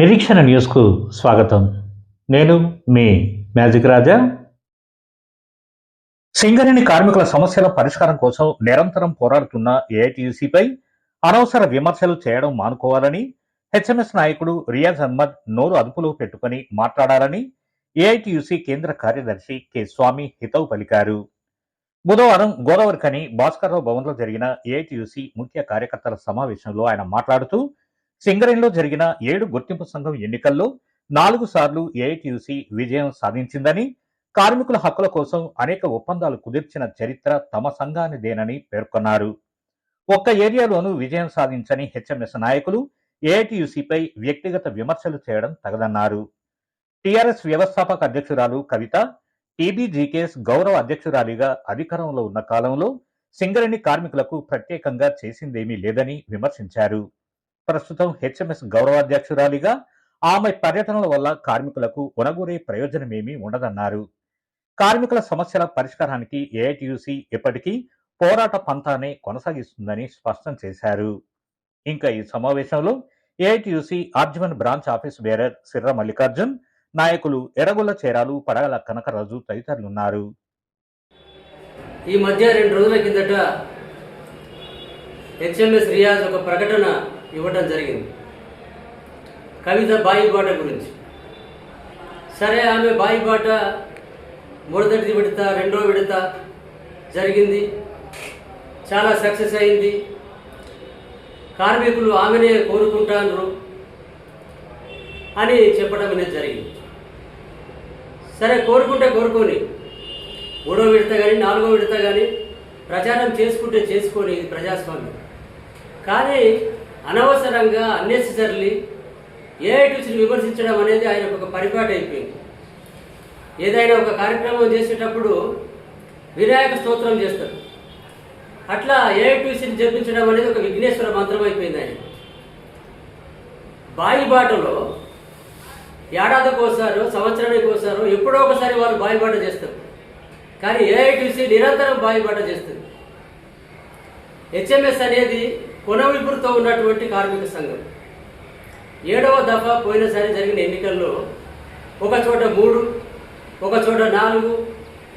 నిరీక్షణ న్యూస్కు స్వాగతం. నేను మీ మ్యాజిక్ రాజా. సింగరేణి కార్మికుల సమస్యల పరిష్కారం కోసం నిరంతరం పోరాడుతున్న ఏఐటీయూసీపై అనవసర విమర్శలు చేయడం మానుకోవాలని హెచ్ఎంఎస్ నాయకుడు రియాజ్ అహ్మద్ నోరు అదుపులో పెట్టుకుని మాట్లాడాలని ఏఐటీయూసీ కేంద్ర కార్యదర్శి కె స్వామి హితవు పలికారు. బుధవారం గోదావరిఖని భాస్కర్రావు భవన్లో జరిగిన ఏఐటీయూసీ ముఖ్య కార్యకర్తల సమావేశంలో ఆయన మాట్లాడుతూ, సింగరేణిలో జరిగిన 7 గుర్తింపు సంఘం ఎన్నికల్లో 4 సార్లు ఏఐటీయూసీ విజయం సాధించిందని, కార్మికుల హక్కుల కోసం అనేక ఒప్పందాలు కుదిర్చిన చరిత్ర తమ సంఘానిదేనని పేర్కొన్నారు. ఒక్క ఏరియాలోనూ విజయం సాధించని హెచ్ఎంఎస్ నాయకులు ఏఐటీయూసీపై వ్యక్తిగత విమర్శలు చేయడం తగదన్నారు. టీఆర్ఎస్ వ్యవస్థాపక అధ్యక్షురాలు కవిత టీబీజీకేఎస్ గౌరవ అధ్యక్షురాలిగా అధికారంలో ఉన్న కాలంలో సింగరేణి కార్మికులకు ప్రత్యేకంగా చేసిందేమీ లేదని విమర్శించారు. ప్రస్తుతం హెచ్ఎంఎస్ గౌరవాధ్యక్షురాలిగా ఆమె పర్యటనల వల్ల కార్మికులకు ఒనగూరే ప్రయోజనమేమీ ఉండదన్నారు. కార్మికుల సమస్యల పరిష్కారానికి ఏఐటీయూసీ ఎప్పటికీ పోరాట పంథానే కొనసాగిస్తుందని స్పష్టం చేశారు. ఇంకా ఈ సమావేశంలో AITUC RG one branch office bearer Sirra Mallikarjun, నాయకులు ఎర్రగొల్ల చేరాలు, పడగల కనకరాజు తదితరులున్నారు. ఈ మధ్య 2 రోజుల కిందట హెచ్ఎంఎస్ రియాజ్ ఒక ప్రకటన ఇవ్వడం జరిగింది కవిత బాయిబాట గురించి. సరే, ఆమె బాయిబాట మొదటి విడత, రెండో విడత జరిగింది, చాలా సక్సెస్ అయింది. కార్మికులు ఆమెనే కోరుకుంటారు అని చెప్పడం అనేది జరిగింది. సరే, కోరుకుంటే కోరుకొని 3వ విడత కానీ 4వ విడత కానీ ప్రచారం చేసుకుంటే చేసుకొని, ఇది ప్రజాస్వామ్యం. కానీ అనవసరంగా అన్నెసెసరీ ఏఐటీయూసీని విమర్శించడం అనేది ఆయనకు ఒక పరిపాటి అయిపోయింది. ఏదైనా ఒక కార్యక్రమం చేసేటప్పుడు వినాయక స్తోత్రం చేస్తారు, అట్లా ఏఐటీయూసీని జపించడం అనేది ఒక విఘ్నేశ్వర మంత్రం అయిపోయింది. ఆయన బాయిబాటలో ఏడాదికోసారో సంవత్సరానికోసారో ఎప్పుడో ఒకసారి వాళ్ళు బాయిబాట చేస్తారు, కానీ ఏఐటీయూసీ నిరంతరం బాయిబాట చేస్తుంది. హెచ్ఎంఎస్ అనేది కొనవిపురుతో ఉన్నటువంటి కార్మిక సంఘం. 7వ దఫా పోయినసారి జరిగిన ఎన్నికల్లో ఒక చోట 3, ఒక చోట 4,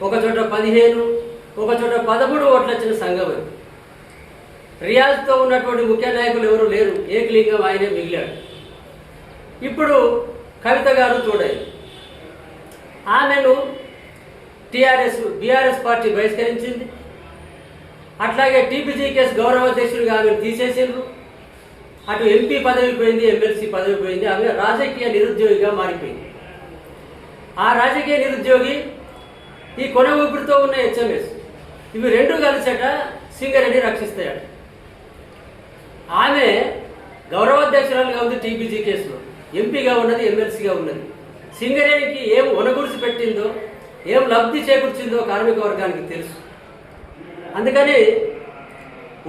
ఒక చోట 15, ఒక చోట 13 ఓట్లు వచ్చిన సంఘం అది. రియాజ్తో ఉన్నటువంటి ముఖ్య నాయకులు ఎవరు లేరు, ఏకలింగం ఆయనే మిగిలాడు. ఇప్పుడు కవిత గారు చూడాలి, ఆమెను బీఆర్ఎస్ పార్టీ బహిష్కరించింది. అట్లాగే టీబీజీకేఎస్ గౌరవ అధ్యక్షుడిగా ఆమెను తీసేసిండ్రు. అటు ఎంపీ పదవి పోయింది, ఎమ్మెల్సీ పదవి పోయింది. ఆమె రాజకీయ నిరుద్యోగిగా మారిపోయింది. ఆ రాజకీయ నిరుద్యోగి ఈ కొన ఊపిరితో ఉన్న హెచ్ఎంఎస్, ఇవి 2 కలిసట సింగరేణి రక్షిస్తాయట. ఆమె గౌరవాధ్యక్షురాలుగా ఉంది టీబీజీకేఎస్లో, ఎంపీగా ఉన్నది, ఎమ్మెల్సీగా ఉన్నది. సింగరేణికి ఏం ఒనగుడిసి పెట్టిందో, ఏం లబ్ధి చేకూర్చిందో కార్మిక వర్గానికి తెలుసు. అందుకని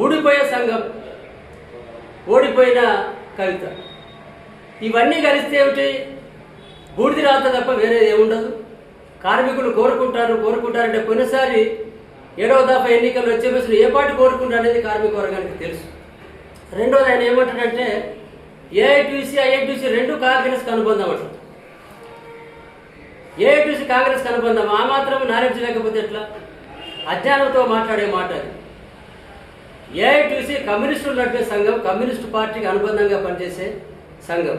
ఊడిపోయే సంఘం, ఓడిపోయిన కవిత, ఇవన్నీ కలిస్తే ఏమిటి, బూడిది రాత తప్ప వేరే ఏముండదు. కార్మికులు కోరుకుంటారంటే కొన్నిసారి 7వ దఫా ఎన్నికల్లో వచ్చేసి ఏ పార్టీ కోరుకుంటారు అనేది కార్మిక వర్గానికి తెలుసు. రెండోది ఆయన ఏమంటాడంటే ఏఐటీయూసీ ఐఐటీయూసీ 2 కాంగ్రెస్కి అనుబంధం అంటారు. ఏఐటీయూసీ కాంగ్రెస్కి అనుబంధం, ఆ మాత్రం నాలెడ్జ్ లేకపోతే ఎట్లా? అజ్ఞానంతో మాట్లాడే మాట అది. ఏఐటీయూసీ కమ్యూనిస్టులు నడిపే సంఘం, కమ్యూనిస్టు పార్టీకి అనుబంధంగా పనిచేసే సంఘం.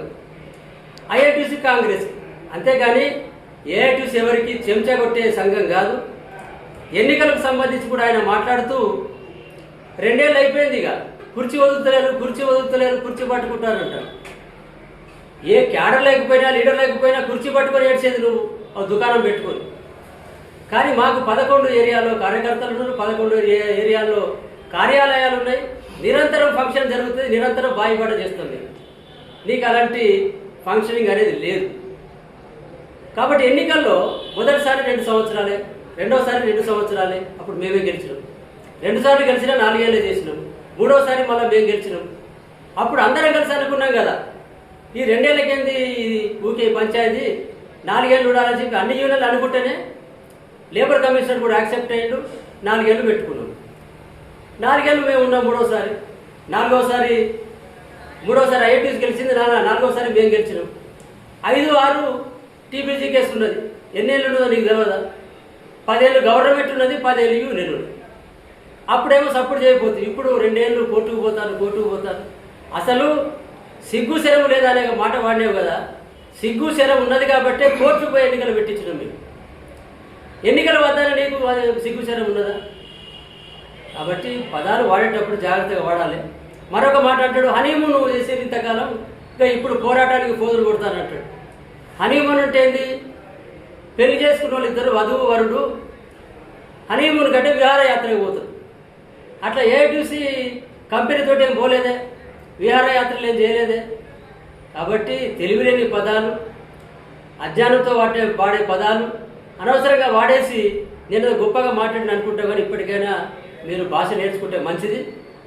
ఐఐటీయూసీ కాంగ్రెస్, అంతేగాని ఏఐటీయూసీ ఎవరికి చెంచా కొట్టే సంఘం కాదు. ఎన్నికలకు సంబంధించి కూడా ఆయన మాట్లాడుతూ 2 ఏళ్ళు అయిపోయింది, ఇక కుర్చీ వదులుతలేరు, కుర్చీ పట్టుకుంటారంటారు. ఏ క్యాడర్ లేకపోయినా, లీడర్ లేకపోయినా కుర్చీ పట్టుకొని ఏడ్చేది నువ్వు దుకాణం పెట్టుకొని. కానీ మాకు 11 ఏరియాలో కార్యకర్తలు ఉన్నారు, 11 ఏరియాల్లో కార్యాలయాలు ఉన్నాయి. నిరంతరం ఫంక్షన్ జరుగుతుంది, నిరంతరం బాయిబాట చేస్తుంది. నీకు అలాంటి ఫంక్షనింగ్ అనేది లేదు. కాబట్టి ఎన్నికల్లో మొదటిసారి 2 సంవత్సరాలే, రెండోసారి 2 సంవత్సరాలే, అప్పుడు మేమే గెలిచినాం. 2 సార్లు గెలిచినా 4 ఏళ్ళే చేసినాం. 3వసారి మళ్ళీ మేము గెలిచినాం. అప్పుడు అందరం కలిసి అనుకున్నాం కదా, ఈ 2 ఏళ్ళకేంది ఊకే పంచాయతీ, 4 ఏళ్ళు ఉండాలని చెప్పి అన్ని యూనియన్లు అనుకుంటేనే లేబర్ కమిషనర్ కూడా యాక్సెప్ట్ అయ్యిండు. 4 ఏళ్ళు పెట్టుకున్నాం. 4 ఏళ్ళు మేము ఉన్నాం. 3వసారి ఐఐటీస్ గెలిచింది, 4వసారి మేము గెలిచినాం. 5-6 టీపీసీ కేసు ఉన్నది. ఎన్నేళ్ళు ఉన్నదో నీకు తెలియదా? 10 ఏళ్ళు గవర్నమెంట్ ఉన్నది, 10 ఏళ్ళు యూనియన్ ఉన్నది. అప్పుడేమో సపోర్ట్ చేయకపోతుంది. ఇప్పుడు 2 ఏళ్ళు కోర్టుకు పోతాను. అసలు సిగ్గు శరం లేదా అనే మాట వాడినావు కదా. సిగ్గు శరం ఉన్నది కాబట్టే కోర్టుకు పోయి ఎన్నికలు పెట్టించినాం మేము. ఎన్నికల వద్దనే నీకు సిగ్గు శరం ఉన్నదా? కాబట్టి పదాలు వాడేటప్పుడు జాగ్రత్తగా వాడాలి. మరొక మాట అంటాడు, హనీమూన్ చేసేది ఇంతకాలం, ఇంకా ఇప్పుడు పోరాటానికి పోదులు కొడతానంటాడు. హనీమూన్ అంటే ఏంది? పెళ్లి చేసుకున్న వాళ్ళు ఇద్దరు వధువు వరుడు హనీమూన్ కంటే విహారయాత్రకు పోతారు. అట్లా ఏఐటీసీ కంపెనీతో ఏం పోలేదే, విహారయాత్రలు ఏం చేయలేదే. కాబట్టి తెలివిలేని పదాలు, అజ్ఞానంతో వాడే పదాలు అనవసరంగా వాడేసి నేను గొప్పగా మాట్లాడిన అనుకుంటా. కానీ ఇప్పటికైనా మీరు భాష నేర్చుకుంటే మంచిది.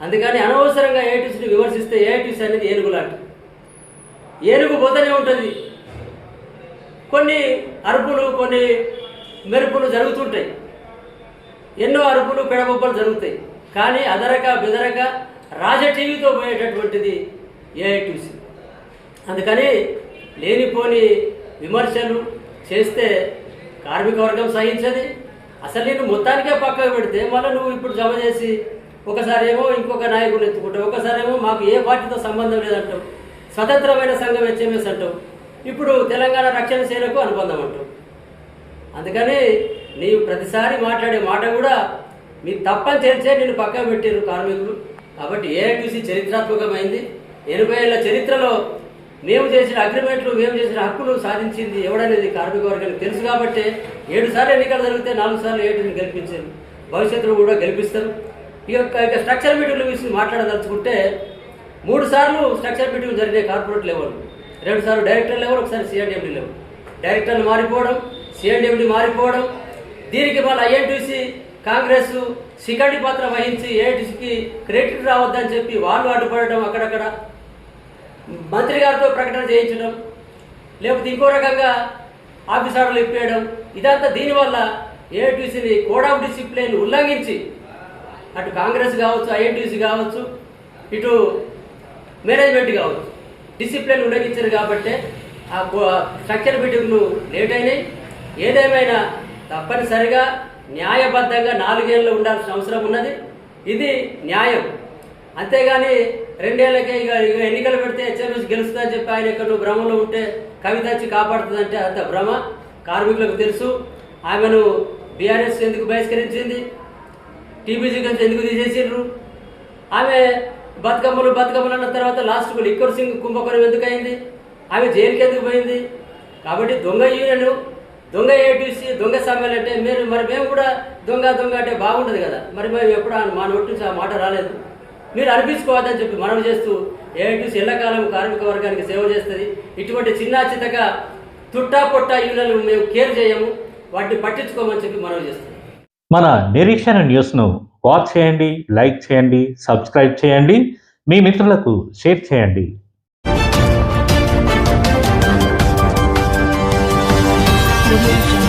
అందుకని అనవసరంగా ఏఐటీసీని విమర్శిస్తే ఏఐటీసీ అనేది ఏనుగు లాంటి. ఏనుగు పోతూనే ఉంటుంది. కొన్ని అరుపులు, కొన్ని మెరుపులు జరుగుతుంటాయి. ఎన్నో అరుపులు, పెడబొబ్బలు జరుగుతాయి. కానీ అదరక బెదరక రాజ టీవీతో పోయేటటువంటిది ఏఐటీసీ. అందుకని లేనిపోని విమర్శలు చేస్తే కార్మిక వర్గం సహించది. అసలు నేను మొత్తానికే పక్కకు పెడితే మళ్ళీ నువ్వు ఇప్పుడు జమ చేసి ఒకసారి ఏమో ఇంకొక నాయకుడు ఎత్తుకుంటావు, ఒకసారి ఏమో మాకు ఏ పార్టీతో సంబంధం లేదంటావు, స్వతంత్రమైన సంఘం హెచ్ఎంఎస్ అంటావు, ఇప్పుడు తెలంగాణ రక్షణ సేనకు అనుబంధం అంటావు. అందుకని నీవు ప్రతిసారి మాట్లాడే మాట కూడా మీ తప్పని తెలిసే నేను పక్కన పెట్టారు కార్మికులు. కాబట్టి ఏఐటీసీ చరిత్రాత్మకమైంది. 80 ఏళ్ల చరిత్రలో మేము చేసిన అగ్రిమెంట్లు, మేము చేసిన హక్కులు సాధించింది ఎవడనేది కార్మిక వర్గానికి తెలుసు. కాబట్టి 7 సార్లు ఎన్నికలు జరిగితే 4 సార్లు ఏఐటీసీని గెలిపించారు, భవిష్యత్తులో కూడా గెలిపిస్తారు. ఇక స్ట్రక్చర్ మీటింగ్ల విషయం మాట్లాడదలుచుకుంటే 3 సార్లు స్ట్రక్చర్ మీటింగ్ జరిగే కార్పొరేట్ లెవెల్, 2 సార్లు డైరెక్టర్ లెవెల్, ఒకసారి సిఎండి లెవెల్. డైరెక్టర్లు మారిపోవడం, సిఎండి మారిపోవడం. దీనికి మళ్ళీ ఐఎన్టీసీ కాంగ్రెస్ శిఖండి పాత్ర వహించి ఏఐటీసీకి క్రెడిట్ రావద్దని చెప్పి వాళ్ళు అడ్డుపడడం, అక్కడక్కడ మంత్రి గారితో ప్రకటన చేయించడం, లేకపోతే ఇంకో రకంగా ఆఫీస్ ఆర్డర్లు ఇప్పేయడం. ఇదంతా దీనివల్ల ఏఐటీసీని కోడ్ ఆఫ్ డిసిప్లిన్ ఉల్లంఘించి అటు కాంగ్రెస్ కావచ్చు, ఐఎన్టీసీ కావచ్చు, ఇటు మేనేజ్మెంట్ కావచ్చు డిసిప్లిన్ ఉల్లంఘించారు. కాబట్టి ఆ స్ట్రక్చర్ మీటింగ్లు లేట్ అయినాయి. ఏదేమైనా తప్పనిసరిగా న్యాయబద్ధంగా 4 ఏళ్ళు ఉండాల్సిన అవసరం ఉన్నది. ఇది న్యాయం. అంతేగాని 2 ఏళ్ళకే ఇక ఎన్నికలు పెడితే హెచ్ఎంఎస్ గెలుస్తుందని చెప్పి ఆయన ఎక్కడ భ్రమలో ఉంటే కవిత వచ్చి కాపాడుతుందంటే అంత భ్రమ. కార్మికులకు తెలుసు. ఆమెను బీఆర్ఎస్ ఎందుకు బహిష్కరించింది, టీబీసీ నుంచి ఎందుకు తీసేసిండ్రు, ఆమె బతుకమ్మలు అన్న తర్వాత లాస్ట్కు లిక్కర్ సింగ్ కుంభకోణం ఎందుకు అయింది, ఆమె జైలుకి ఎందుకు పోయింది. కాబట్టి దొంగ యూనియన్, దొంగ ఏఐటీసీ, దొంగ సమ్మెలు అంటే మేము కూడా దొంగ అంటే బాగుంటుంది కదా. మేము ఎప్పుడు మా నోటి నుంచి ఆ మాట రాలేదు. మీరు అనిపించుకోవద్దని చెప్పి మనవి చేస్తూ ఏఐటీసీ ఎల్లకాలం కార్మిక వర్గానికి సేవ చేస్తుంది. ఇటువంటి చిన్న చితక తుట్టా పొట్ట యూనియన్లు మేము కేర్ చేయము, వాటిని పట్టించుకోమని చెప్పి మనవి చేస్తుంది. మన నిరీక్షణ న్యూస్ను వాచ్ చేయండి, లైక్ చేయండి, సబ్స్క్రైబ్ చేయండి, మీ మిత్రులకు షేర్ చేయండి. Audio Jungle.